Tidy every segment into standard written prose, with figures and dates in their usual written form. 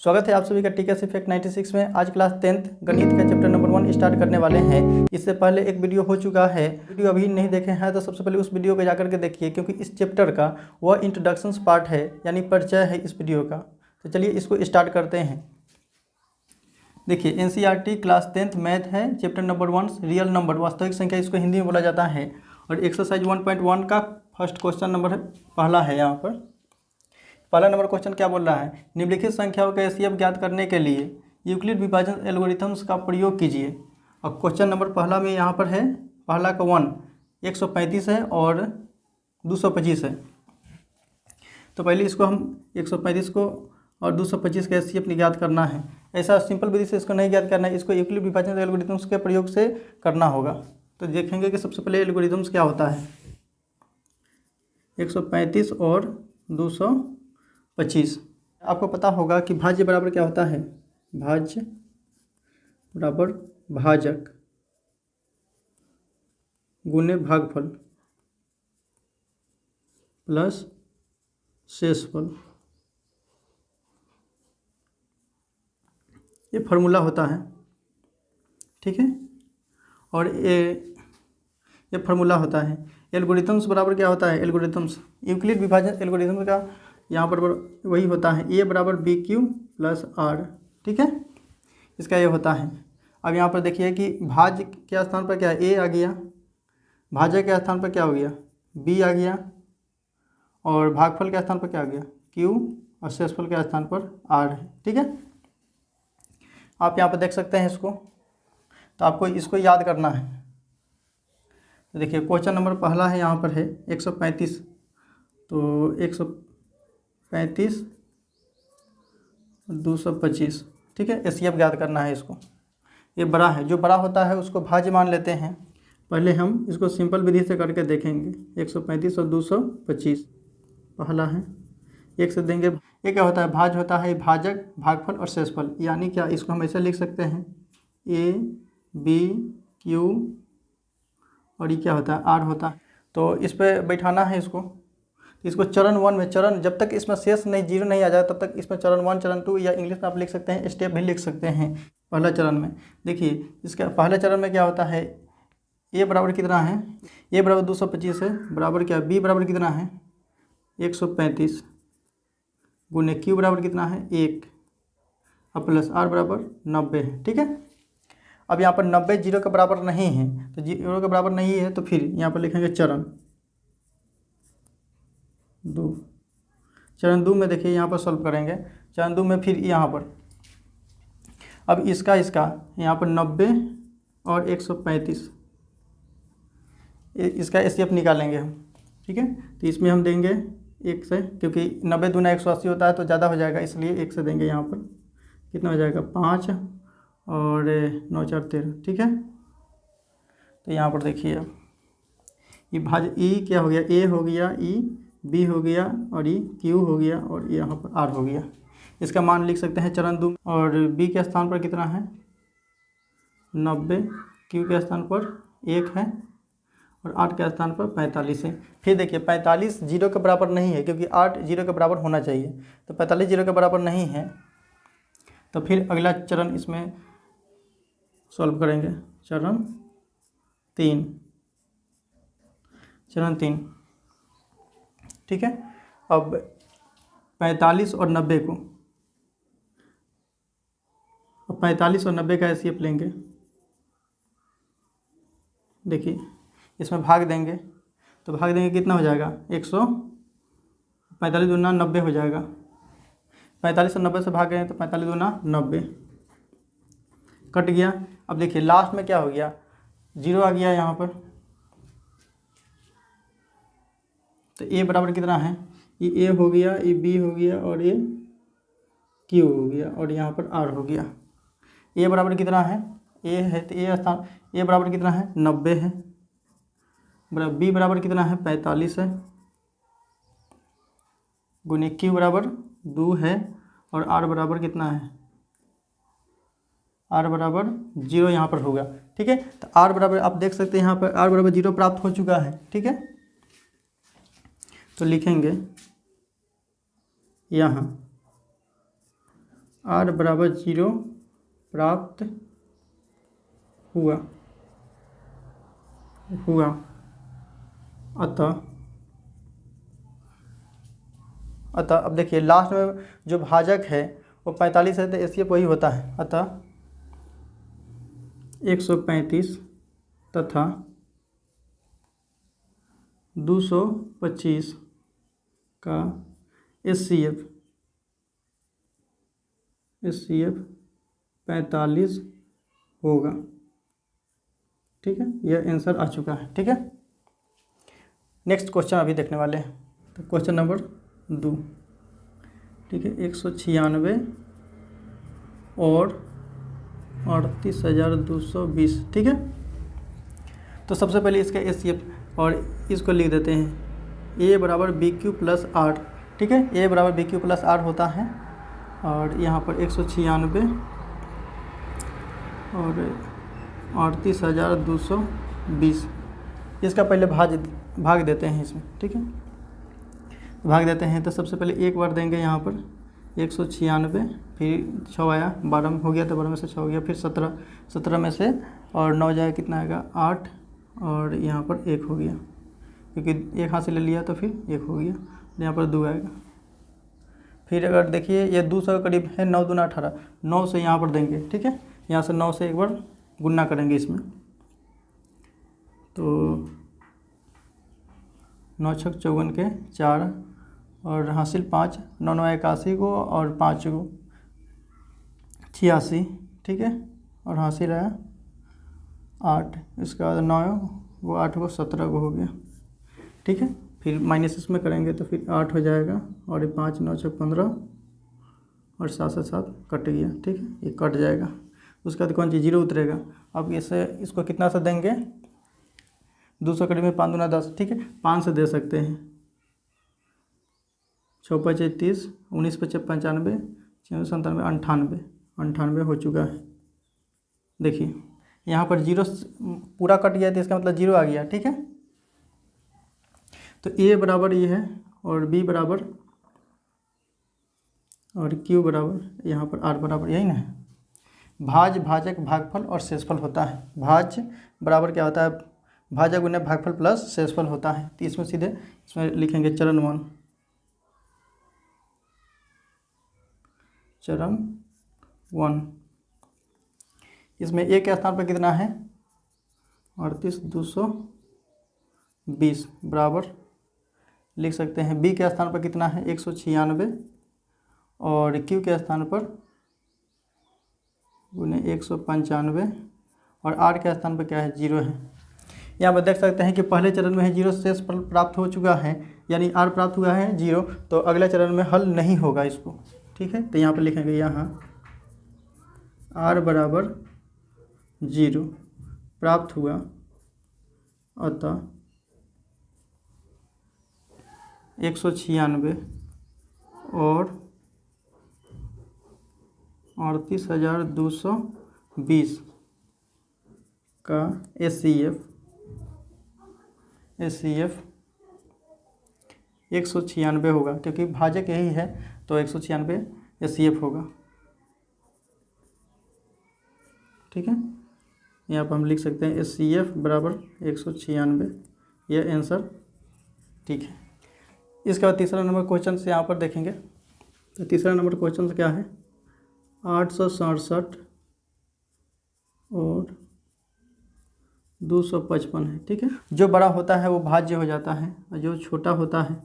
स्वागत है आप सभी का टीकेएस इफेक्ट 96 में। आज क्लास 10th गणित का चैप्टर नंबर 1 स्टार्ट करने वाले हैं। इससे पहले एक वीडियो हो चुका है, वीडियो अभी नहीं देखे हैं तो सबसे पहले उस वीडियो को जाकर के देखिए, क्योंकि इस चैप्टर का वह इंट्रोडक्शंस पार्ट है, यानी परिचय है इस वीडियो का। तो चलिए इसको स्टार्ट करते हैं। देखिए एनसीईआरटी क्लास 10th मैथ है, चैप्टर नंबर 1 रियल नंबर वास्तविक संख्या, इसको हिंदी में बोला जाता है। और एक्सरसाइज 1.1 का फर्स्ट क्वेश्चन नंबर पहला है। यहाँ पर पहला नंबर क्वेश्चन क्या बोल रहा है, निम्नलिखित संख्याओं का एचसीएफ ज्ञात करने के लिए यूक्लिड विभाजन एल्गोरिथम्स का प्रयोग कीजिए। और क्वेश्चन नंबर पहला में यहाँ पर है, पहला का 135 है और 225 है। तो पहले इसको हम 135 को और 225 का एचसीएफ ज्ञात करना है। ऐसा सिंपल विधि से इसको नहीं ज्ञात करना है, इसको यूक्लिड विभाजन एल्गोरिथम्स के प्रयोग से करना होगा। तो देखेंगे कि सबसे पहले एल्गोरिथम्स क्या होता है। 135 और 225। आपको पता होगा कि भाज्य बराबर क्या होता है, भाज्य बराबर भाजक गुणे भागफल प्लस शेषफल, ये फार्मूला होता है। ठीक है, और ये फार्मूला होता है। एल्गोरिथम्स बराबर क्या होता है, एल्गोरिथम्स यूक्लिड विभाजन एल्गोरिथम्स का यहाँ पर वही होता है, ए बराबर बी क्यू प्लस आर। ठीक है, इसका ये होता है। अब यहाँ पर देखिए कि भाज्य के स्थान पर क्या है, ए आ गया, भाजक के स्थान पर क्या हो गया, बी आ गया, और भागफल के स्थान पर क्या आ गया, क्यू, और शेषफल के स्थान पर आर है। ठीक है, आप यहाँ पर देख सकते हैं इसको। तो आपको इसको याद करना है। तो देखिए क्वेश्चन नंबर पहला है, यहाँ पर है 135। तो 135 225। ठीक है, एचसीएफ ज्ञात करना है इसको। ये बड़ा है, जो बड़ा होता है उसको भाज्य मान लेते हैं। पहले हम इसको सिंपल विधि से करके देखेंगे। 135 और 225 पहला है, एक से देंगे। ये क्या होता है, भाज्य होता है भाजक, भागफल और शेषफल। यानी क्या, इसको हम ऐसे लिख सकते हैं, ए बी क्यू और ये क्या होता है, आर होता है। तो इस पर बैठाना है इसको चरण 1 में। चरण जब तक इसमें शेष नहीं, जीरो नहीं आ जाए तब तक इसमें चरण 1 चरण 2 या इंग्लिश में आप लिख सकते हैं, स्टेप भी लिख सकते हैं। पहला चरण में देखिए, इसका पहले चरण में क्या होता है, ए बराबर कितना है, ए बराबर 225 है, बराबर क्या, बी बराबर कितना है 135 गुने क्यू बराबर कितना है 1, और प्लस आर बराबर 90 है। ठीक है, अब यहाँ पर 90 जीरो के बराबर नहीं है, तो जीरो के बराबर नहीं है तो फिर यहाँ पर लिखेंगे चरण 2। चरण 2 में देखिए यहाँ पर सॉल्व करेंगे। चरण 2 में फिर यहाँ पर अब इसका यहाँ पर 90 और 135 इसका एचसीएफ निकालेंगे हम। ठीक है, तो इसमें हम देंगे 1 से, क्योंकि 90 दूना 180 होता है तो ज़्यादा हो जाएगा, इसलिए 1 से देंगे। यहाँ पर कितना हो जाएगा, 5 और 9 4 13। ठीक है, तो यहाँ पर देखिए अब ये भाज्य ई क्या हो गया, ए हो गया, ई बी हो गया, और ई क्यू हो गया, और यहाँ पर आर हो गया। इसका मान लिख सकते हैं चरण 2। और बी के स्थान पर कितना है 90, क्यू के स्थान पर 1 है, और 8 के स्थान पर 45 है। फिर देखिए 45 जीरो के बराबर नहीं है, क्योंकि 8 जीरो के बराबर होना चाहिए, तो 45 जीरो के बराबर नहीं है। तो फिर अगला चरण इसमें सॉल्व करेंगे, चरण 3। ठीक है, अब 45 और 90 को, अब 45 और 90 का एचसीएफ लेंगे। देखिए इसमें भाग देंगे, तो भाग देंगे कितना हो जाएगा 145 दूना 90 हो जाएगा। 45 और 90 से भागे तो 45 दूना 90 कट गया। अब देखिए लास्ट में क्या हो गया, जीरो आ गया यहाँ पर। तो ए बराबर कितना है, ये ए हो गया, ये बी हो गया, और ये क्यू हो गया, और यहाँ पर आर हो गया। ए बराबर कितना है, ए है तो ए स्थान, ए बराबर कितना है 90 है, बराबर बी बराबर कितना है 45 है, गुने क्यू बराबर 2 है, और आर बराबर कितना है, आर बराबर 0 यहाँ पर होगा। ठीक है, तो आर बराबर आप देख सकते हैं यहाँ पर आर बराबर 0 प्राप्त हो चुका है। ठीक है, तो लिखेंगे यहाँ r बराबर 0 प्राप्त हुआ अतः अब देखिए लास्ट में जो भाजक है वो 45 है, तो एचसीएफ वही होता है। अतः 135 तथा 225 का एचसीएफ 45 होगा। ठीक है, यह आंसर आ चुका है। ठीक है, नेक्स्ट क्वेश्चन अभी देखने वाले हैं। तो क्वेश्चन नंबर 2, ठीक है, 196 और 38,220। ठीक है, तो सबसे पहले इसका एचसीएफ और इसको लिख देते हैं ए बराबर बी क्यू प्लस आर। ठीक है, ए बराबर बी क्यू प्लस आर होता है, और यहाँ पर 196 और 38,220 इसका पहले भाग देते हैं इसमें। ठीक है, भाग देते हैं। तो सबसे पहले एक बार देंगे यहाँ पर 196, फिर 6 आया, 12 हो गया, तो 12 में से 6 हो गया, फिर 17 में से और 9 जाए कितना आएगा 8, और यहाँ पर 1 हो गया, क्योंकि एक हाथ से ले लिया तो फिर 1 हो गया, यहाँ पर 2 आएगा। फिर अगर देखिए ये 200 के करीब है, 9 दूना 18, 9 से यहाँ पर देंगे। ठीक है, यहाँ से 9 से एक बार गुना करेंगे इसमें, तो 9 छक 54 के 4 और हासिल 5, 9 9 81 को और 5 को 86। ठीक है, और हासिल आया 8, इसके बाद 9 वो 8 को 17 को हो गया। ठीक है, फिर माइनस इसमें करेंगे तो फिर 8 हो जाएगा, और ये 5 9 छक 15 और 7 से 7 कट गया। ठीक है, ये कट जाएगा, उसके बाद कौन चीज़ 0 उतरेगा। अब इसे इसको कितना से देंगे, 200 करीब में 5 दूना 10। ठीक है, 5 से दे सकते हैं, 6 5 30, 19 5 95, 6 97, 98 हो चुका है। देखिए यहाँ पर 0 पूरा कट गया, तो इसका मतलब 0 आ गया। ठीक है, तो ए बराबर ये है, और बी बराबर और क्यू बराबर यहाँ पर आर बराबर, यही ना है। भाज, भाजक, भागफल और शेषफल होता है। भाज बराबर क्या होता है, भाजक गुना भागफल प्लस शेषफल होता है। तो इसमें सीधे इसमें लिखेंगे चरण 1। इसमें ए के स्थान पर कितना है 38,220 बराबर लिख सकते हैं। बी के स्थान पर कितना है 196, और क्यू के स्थान पर गुने 195, और आर के स्थान पर क्या है 0 है। यहाँ पर देख सकते हैं कि पहले चरण में है 0 शेष प्राप्त हो चुका है, यानी आर प्राप्त हुआ है 0, तो अगले चरण में हल नहीं होगा इसको। ठीक है, तो यहाँ पर लिखेंगे यहाँ आर बराबर 0 प्राप्त हुआ, अतः 196 और 38,220 का एचसीएफ 196 होगा, क्योंकि भाजक यही है, तो 196 एचसीएफ होगा। ठीक है, यहाँ पर हम लिख सकते हैं एचसीएफ बराबर 196, यह आंसर ठीक है। इसके बाद तीसरा नंबर क्वेश्चन से यहाँ पर देखेंगे। तो तीसरा नंबर क्वेश्चन क्या है 867 और 255 है। ठीक है, जो बड़ा होता है वो भाज्य हो जाता है, और जो छोटा होता है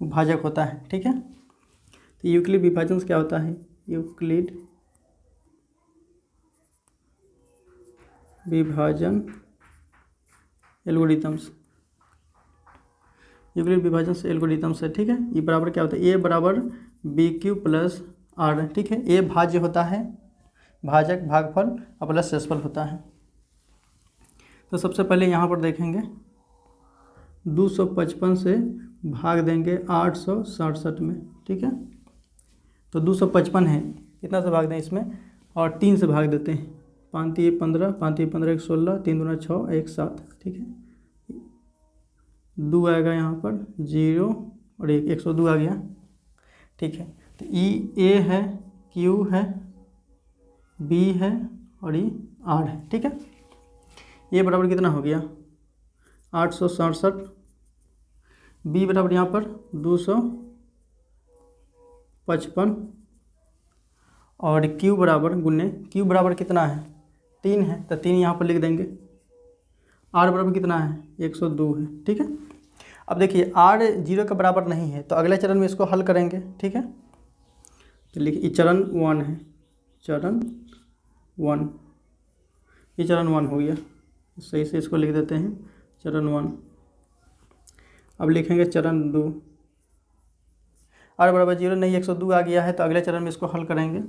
वो भाजक होता है। ठीक है, तो यूक्लिड विभाजन क्या होता है, यूक्लिड विभाजन एल्गोरिथम्स, यूक्लिड विभाजन से एल्गोरिथम्स है। ठीक है, ये बराबर क्या होता है ए बराबर बी क्यू प्लस आर। ठीक है, ए भाज्य होता है, भाजक भागफल और प्लस शेषफल होता है। तो सबसे पहले यहाँ पर देखेंगे 255 से भाग देंगे 867 में। ठीक है, तो 255 है, कितना से भाग दें इसमें, और 3 से भाग देते हैं, 5 3 15, 5 3 15 1 16, 3 दूना 6 1 7। ठीक है, 2 आएगा यहाँ पर 0 और 1 102 आ गया। ठीक है, तो ई ए है, क्यू है, बी है और ये आर है। ठीक है, ये बराबर कितना हो गया 867, बी बराबर यहाँ पर 255 और क्यू बराबर गुने क्यू बराबर कितना है 3 है, तो 3 यहाँ पर लिख देंगे। आर बराबर कितना है 102 है। ठीक है, अब देखिए आर 0 के बराबर नहीं है, तो अगले चरण में इसको हल करेंगे। ठीक है, तो लिखिए चरण 1 है, चरण 1, ये चरण 1 हो गया, सही से इसको लिख देते हैं चरण 1। अब लिखेंगे चरण 2, आर बराबर 0 नहीं 102 आ गया है, तो अगले चरण में इसको हल करेंगे।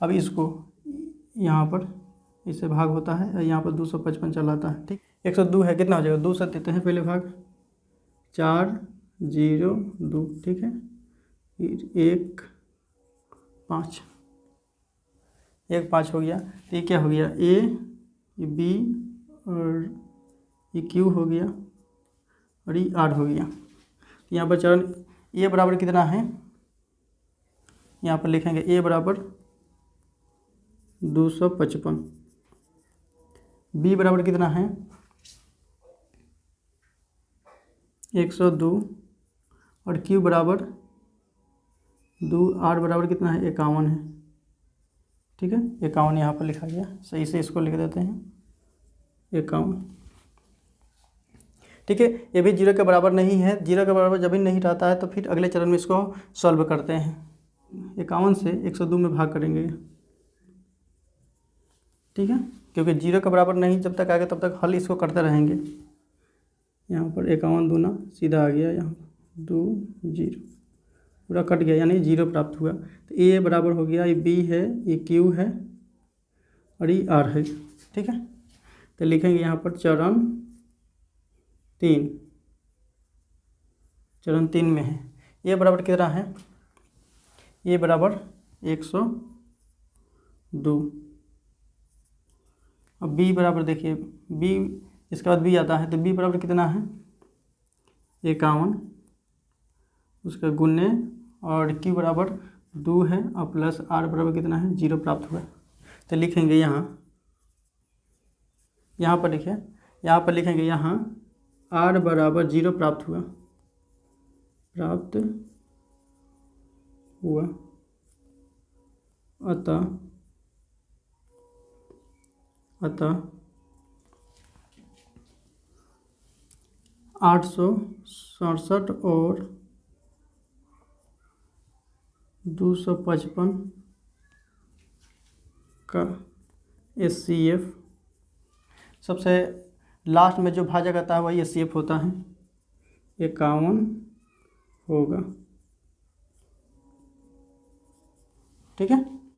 अब इसको यहाँ पर इससे भाग होता है, यहाँ पर 255 चलाता है। ठीक, 102 है, कितना हो जाएगा 2 से देते हैं पहले भाग, 4 0 2। ठीक है, 1 5, 1 5 हो गया। तो ये क्या हो गया ए, ये बी और ये क्यू हो गया और ये आर हो गया। तो यहाँ पर चरण ए बराबर कितना है, यहाँ पर लिखेंगे ए बराबर 255, बी बराबर कितना है 102 और क्यू बराबर 2, आर बराबर कितना है 51 है। ठीक है, 51 यहाँ पर लिखा गया, सही से इसको लिख देते हैं 51। ठीक है, ये भी 0 के बराबर नहीं है, 0 के बराबर जब भी नहीं रहता है तो फिर अगले चरण में इसको सॉल्व करते हैं। 51 से 102 में भाग करेंगे। ठीक है, क्योंकि 0 के बराबर नहीं जब तक आएगा तब तक हल इसको करते रहेंगे। यहाँ पर 51 दूना सीधा आ गया, यहाँ 2 0 पूरा कट गया, यानी 0 प्राप्त हुआ। तो ए बराबर हो गया, ये बी है, ये क्यू है और ये आर है। ठीक है, तो लिखेंगे यहाँ पर चरण 3, चरण 3 में है ए बराबर कितना है, ए बराबर 102। अब बी बराबर देखिए, बी इसके बाद बी आता है, तो बी बराबर कितना है 51, उसका गुने और क्यू बराबर 2 है और प्लस आर बराबर कितना है 0 प्राप्त हुआ। तो लिखेंगे यहाँ पर लिखे, यहाँ पर लिखेंगे यहाँ आर बराबर 0 प्राप्त हुआ, अतः 867 और 255 का HCF, सबसे लास्ट में जो भाजक आता है वही HCF होता है, 51 होगा। ठीक है।